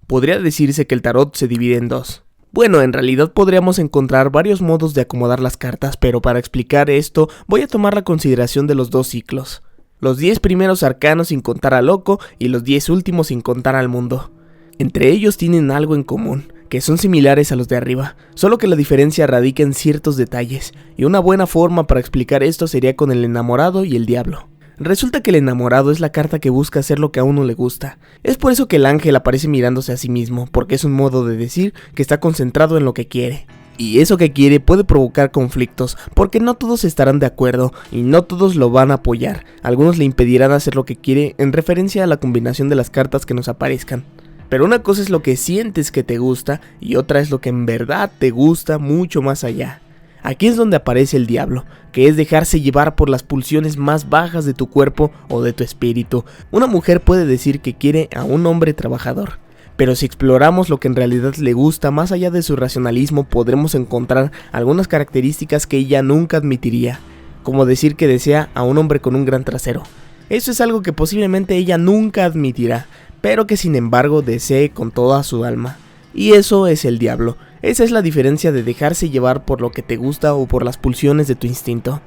Podría decirse que el tarot se divide en dos. Bueno, en realidad podríamos encontrar varios modos de acomodar las cartas, pero para explicar esto voy a tomar la consideración de los dos ciclos. Los 10 primeros arcanos sin contar al loco y los 10 últimos sin contar al mundo. Entre ellos tienen algo en común, que son similares a los de arriba, solo que la diferencia radica en ciertos detalles, y una buena forma para explicar esto sería con el enamorado y el diablo. Resulta que el enamorado es la carta que busca hacer lo que a uno le gusta. Es por eso que el ángel aparece mirándose a sí mismo, porque es un modo de decir que está concentrado en lo que quiere. Y eso que quiere puede provocar conflictos, porque no todos estarán de acuerdo y no todos lo van a apoyar. Algunos le impedirán hacer lo que quiere en referencia a la combinación de las cartas que nos aparezcan. Pero una cosa es lo que sientes que te gusta y otra es lo que en verdad te gusta mucho más allá. Aquí es donde aparece el diablo, que es dejarse llevar por las pulsiones más bajas de tu cuerpo o de tu espíritu. Una mujer puede decir que quiere a un hombre trabajador, pero si exploramos lo que en realidad le gusta más allá de su racionalismo, podremos encontrar algunas características que ella nunca admitiría, como decir que desea a un hombre con un gran trasero. Eso es algo que posiblemente ella nunca admitirá, pero que sin embargo desee con toda su alma. Y eso es el diablo. Esa es la diferencia de dejarse llevar por lo que te gusta o por las pulsiones de tu instinto.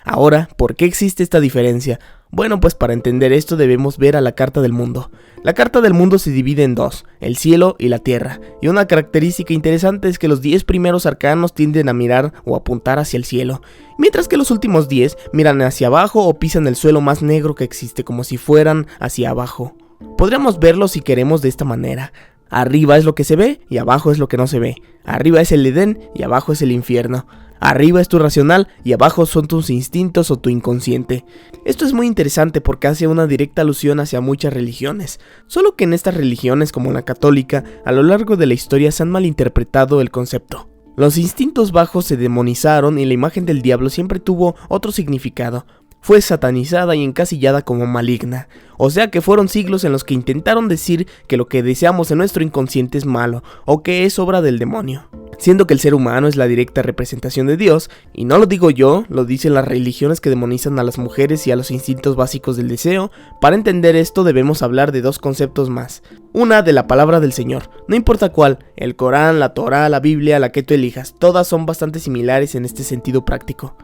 Ahora, ¿por qué existe esta diferencia? Bueno, pues para entender esto debemos ver a la carta del mundo. La carta del mundo se divide en dos, el cielo y la tierra, y una característica interesante es que los 10 primeros arcanos tienden a mirar o apuntar hacia el cielo, mientras que los últimos 10 miran hacia abajo o pisan el suelo más negro que existe, como si fueran hacia abajo. Podríamos verlo si queremos de esta manera. Arriba es lo que se ve y abajo es lo que no se ve. Arriba es el Edén y abajo es el infierno. Arriba es tu racional y abajo son tus instintos o tu inconsciente. Esto es muy interesante porque hace una directa alusión hacia muchas religiones. Solo que en estas religiones como la católica, a lo largo de la historia se han malinterpretado el concepto. Los instintos bajos se demonizaron y la imagen del diablo siempre tuvo otro significado. Fue satanizada y encasillada como maligna, o sea que fueron siglos en los que intentaron decir que lo que deseamos en nuestro inconsciente es malo, o que es obra del demonio, siendo que el ser humano es la directa representación de Dios, y no lo digo yo, lo dicen las religiones que demonizan a las mujeres y a los instintos básicos del deseo. Para entender esto debemos hablar de dos conceptos más, una de la palabra del Señor, no importa cuál, el Corán, la Torá, la Biblia, la que tú elijas, todas son bastante similares en este sentido práctico.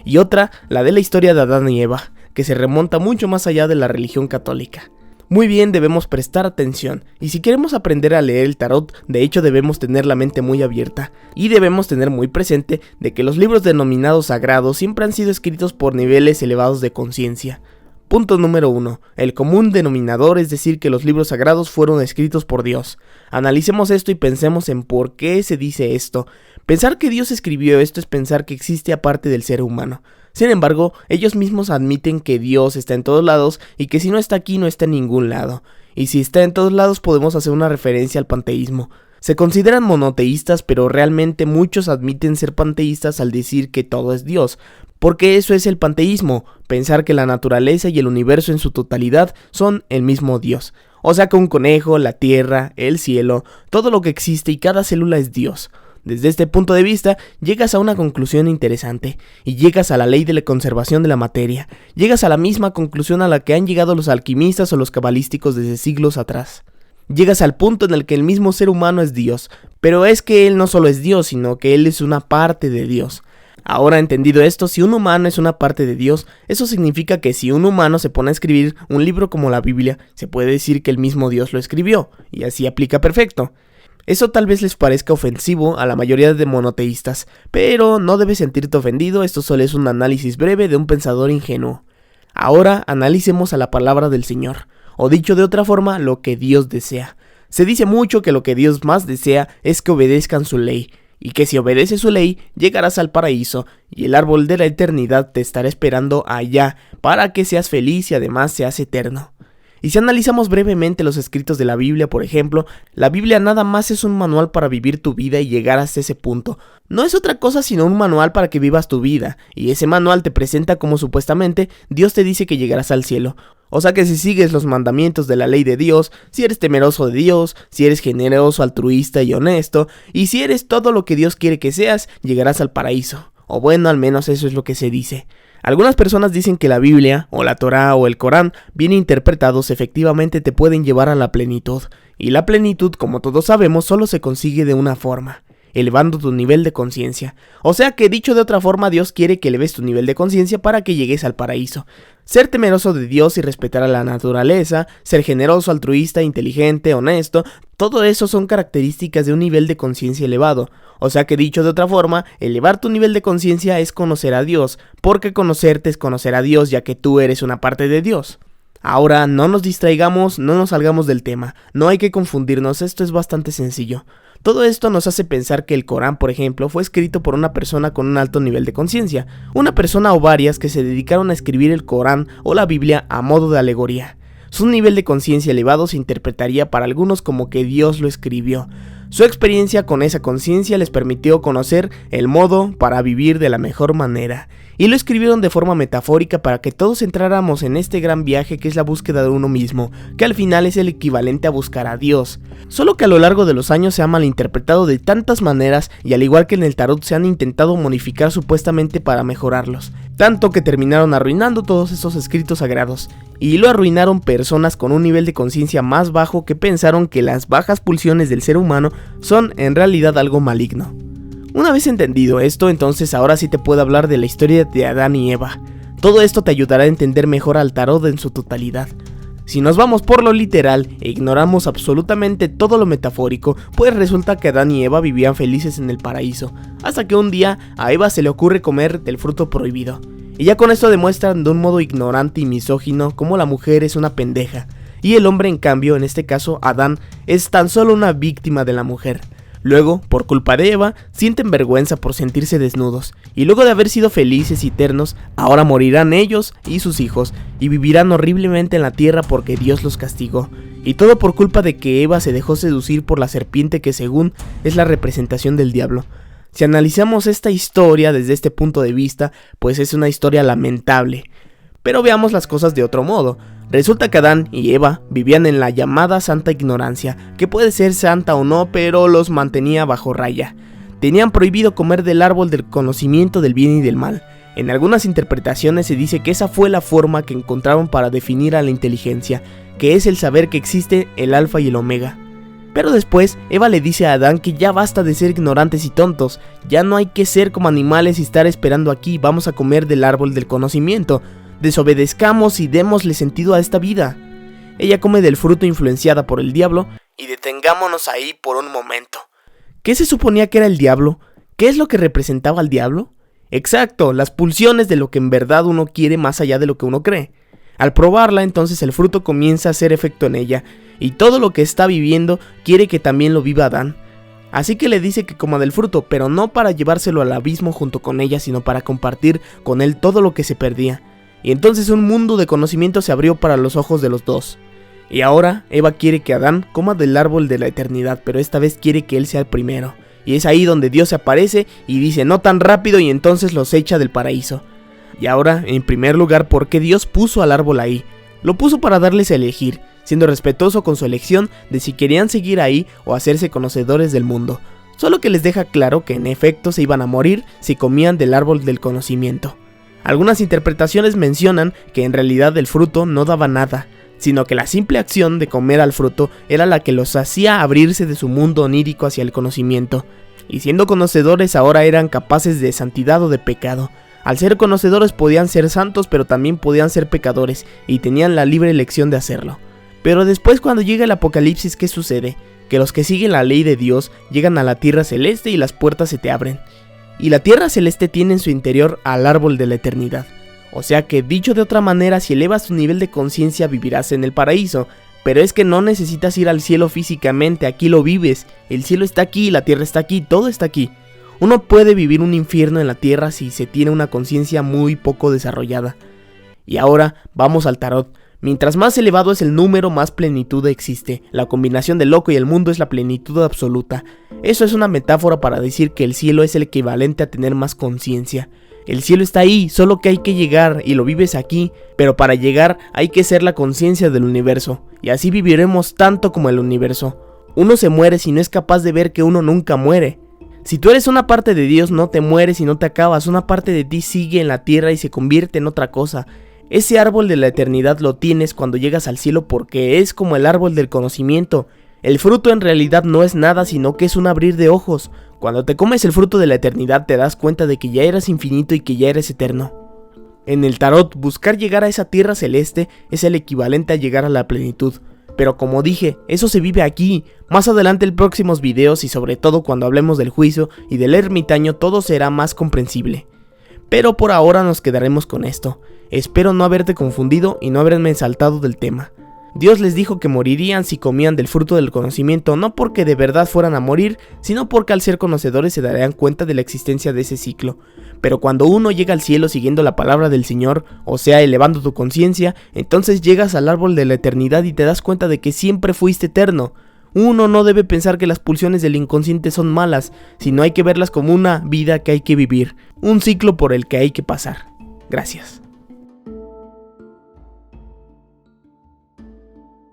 Y otra, la de la historia de Adán y Eva, que se remonta mucho más allá de la religión católica. Muy bien, debemos prestar atención, y si queremos aprender a leer el tarot, de hecho debemos tener la mente muy abierta, y debemos tener muy presente de que los libros denominados sagrados siempre han sido escritos por niveles elevados de conciencia. Punto número 1. El común denominador, es decir, que los libros sagrados fueron escritos por Dios. Analicemos esto y pensemos en por qué se dice esto. Pensar que Dios escribió esto es pensar que existe aparte del ser humano. Sin embargo, ellos mismos admiten que Dios está en todos lados y que si no está aquí no está en ningún lado. Y si está en todos lados podemos hacer una referencia al panteísmo. Se consideran monoteístas, pero realmente muchos admiten ser panteístas al decir que todo es Dios. Porque eso es el panteísmo, pensar que la naturaleza y el universo en su totalidad son el mismo Dios. O sea que un conejo, la tierra, el cielo, todo lo que existe y cada célula es Dios. Desde este punto de vista, llegas a una conclusión interesante, y llegas a la ley de la conservación de la materia. Llegas a la misma conclusión a la que han llegado los alquimistas o los cabalísticos desde siglos atrás. Llegas al punto en el que el mismo ser humano es Dios, pero es que él no solo es Dios, sino que él es una parte de Dios. Ahora entendido esto, si un humano es una parte de Dios, eso significa que si un humano se pone a escribir un libro como la Biblia, se puede decir que el mismo Dios lo escribió, y así aplica perfecto. Eso tal vez les parezca ofensivo a la mayoría de monoteístas, pero no debes sentirte ofendido, esto solo es un análisis breve de un pensador ingenuo. Ahora analicemos a la palabra del Señor, o dicho de otra forma, lo que Dios desea. Se dice mucho que lo que Dios más desea es que obedezcan su ley, y que si obedeces su ley, llegarás al paraíso, y el árbol de la eternidad te estará esperando allá, para que seas feliz y además seas eterno. Y si analizamos brevemente los escritos de la Biblia, por ejemplo, la Biblia nada más es un manual para vivir tu vida y llegar hasta ese punto. No es otra cosa sino un manual para que vivas tu vida, y ese manual te presenta como supuestamente Dios te dice que llegarás al cielo. O sea que si sigues los mandamientos de la ley de Dios, si eres temeroso de Dios, si eres generoso, altruista y honesto, y si eres todo lo que Dios quiere que seas, llegarás al paraíso. O bueno, al menos eso es lo que se dice. Algunas personas dicen que la Biblia, o la Torá, o el Corán, bien interpretados efectivamente te pueden llevar a la plenitud, y la plenitud, como todos sabemos, solo se consigue de una forma: elevando tu nivel de conciencia. O sea que, dicho de otra forma, Dios quiere que eleves tu nivel de conciencia para que llegues al paraíso. Ser temeroso de Dios y respetar a la naturaleza, ser generoso, altruista, inteligente, honesto, todo eso son características de un nivel de conciencia elevado. O sea que, dicho de otra forma, elevar tu nivel de conciencia es conocer a Dios, porque conocerte es conocer a Dios, ya que tú eres una parte de Dios. Ahora, no nos distraigamos, no nos salgamos del tema, no hay que confundirnos, esto es bastante sencillo. Todo esto nos hace pensar que el Corán, por ejemplo, fue escrito por una persona con un alto nivel de conciencia, una persona o varias que se dedicaron a escribir el Corán o la Biblia a modo de alegoría. Su nivel de conciencia elevado se interpretaría para algunos como que Dios lo escribió. Su experiencia con esa conciencia les permitió conocer el modo para vivir de la mejor manera, y lo escribieron de forma metafórica para que todos entráramos en este gran viaje que es la búsqueda de uno mismo, que al final es el equivalente a buscar a Dios. Solo que a lo largo de los años se ha malinterpretado de tantas maneras, y al igual que en el tarot se han intentado modificar supuestamente para mejorarlos, tanto que terminaron arruinando todos esos escritos sagrados, y lo arruinaron personas con un nivel de conciencia más bajo que pensaron que las bajas pulsiones del ser humano son en realidad algo maligno. Una vez entendido esto, entonces ahora sí te puedo hablar de la historia de Adán y Eva. Todo esto te ayudará a entender mejor al tarot en su totalidad. Si nos vamos por lo literal e ignoramos absolutamente todo lo metafórico, pues resulta que Adán y Eva vivían felices en el paraíso, hasta que un día a Eva se le ocurre comer del fruto prohibido. Y ya con esto demuestran de un modo ignorante y misógino cómo la mujer es una pendeja, y el hombre, en cambio, en este caso Adán, es tan solo una víctima de la mujer. Luego, por culpa de Eva, sienten vergüenza por sentirse desnudos, y luego de haber sido felices y eternos, ahora morirán ellos y sus hijos, y vivirán horriblemente en la tierra porque Dios los castigó, y todo por culpa de que Eva se dejó seducir por la serpiente que según es la representación del diablo. Si analizamos esta historia desde este punto de vista, pues es una historia lamentable. Pero veamos las cosas de otro modo. Resulta que Adán y Eva vivían en la llamada santa ignorancia, que puede ser santa o no, pero los mantenía bajo raya. Tenían prohibido comer del árbol del conocimiento del bien y del mal. En algunas interpretaciones se dice que esa fue la forma que encontraron para definir a la inteligencia, que es el saber que existe el alfa y el omega. Pero después, Eva le dice a Adán que ya basta de ser ignorantes y tontos, ya no hay que ser como animales y estar esperando aquí, vamos a comer del árbol del conocimiento. Desobedezcamos y démosle sentido a esta vida. Ella come del fruto influenciada por el diablo, y detengámonos ahí por un momento. ¿Qué se suponía que era el diablo? ¿Qué es lo que representaba al diablo? Exacto, las pulsiones de lo que en verdad uno quiere más allá de lo que uno cree. Al probarla, entonces el fruto comienza a hacer efecto en ella, y todo lo que está viviendo quiere que también lo viva Adán. Así que le dice que coma del fruto, pero no para llevárselo al abismo junto con ella, sino para compartir con él todo lo que se perdía. Y entonces un mundo de conocimiento se abrió para los ojos de los dos. Y ahora Eva quiere que Adán coma del árbol de la eternidad, pero esta vez quiere que él sea el primero. Y es ahí donde Dios se aparece y dice no tan rápido, y entonces los echa del paraíso. Y ahora, en primer lugar, ¿por qué Dios puso al árbol ahí? Lo puso para darles a elegir, siendo respetuoso con su elección de si querían seguir ahí o hacerse conocedores del mundo. Solo que les deja claro que en efecto se iban a morir si comían del árbol del conocimiento. Algunas interpretaciones mencionan que en realidad el fruto no daba nada, sino que la simple acción de comer al fruto era la que los hacía abrirse de su mundo onírico hacia el conocimiento, y siendo conocedores ahora eran capaces de santidad o de pecado. Al ser conocedores podían ser santos, pero también podían ser pecadores, y tenían la libre elección de hacerlo. Pero después, cuando llega el apocalipsis, ¿qué sucede? Que los que siguen la ley de Dios llegan a la tierra celeste y las puertas se te abren. Y la tierra celeste tiene en su interior al árbol de la eternidad. O sea que, dicho de otra manera, si elevas tu nivel de conciencia vivirás en el paraíso. Pero es que no necesitas ir al cielo físicamente, aquí lo vives. El cielo está aquí, la tierra está aquí, todo está aquí. Uno puede vivir un infierno en la tierra si se tiene una conciencia muy poco desarrollada. Y ahora vamos al tarot. Mientras más elevado es el número, más plenitud existe. La combinación del loco y el mundo es la plenitud absoluta. Eso es una metáfora para decir que el cielo es el equivalente a tener más conciencia. El cielo está ahí, solo que hay que llegar y lo vives aquí, pero para llegar hay que ser la conciencia del universo, y así viviremos tanto como el universo. Uno se muere si no es capaz de ver que uno nunca muere. Si tú eres una parte de Dios, no te mueres y no te acabas, una parte de ti sigue en la tierra y se convierte en otra cosa. Ese árbol de la eternidad lo tienes cuando llegas al cielo porque es como el árbol del conocimiento. El fruto en realidad no es nada, sino que es un abrir de ojos. Cuando te comes el fruto de la eternidad te das cuenta de que ya eres infinito y que ya eres eterno. En el tarot, buscar llegar a esa tierra celeste es el equivalente a llegar a la plenitud. Pero como dije, eso se vive aquí. Más adelante en próximos videos y sobre todo cuando hablemos del juicio y del ermitaño todo será más comprensible. Pero por ahora nos quedaremos con esto. Espero no haberte confundido y no haberme saltado del tema. Dios les dijo que morirían si comían del fruto del conocimiento, no porque de verdad fueran a morir, sino porque al ser conocedores se darían cuenta de la existencia de ese ciclo. Pero cuando uno llega al cielo siguiendo la palabra del Señor, o sea, elevando tu conciencia, entonces llegas al árbol de la eternidad y te das cuenta de que siempre fuiste eterno. Uno no debe pensar que las pulsiones del inconsciente son malas, sino hay que verlas como una vida que hay que vivir, un ciclo por el que hay que pasar. Gracias.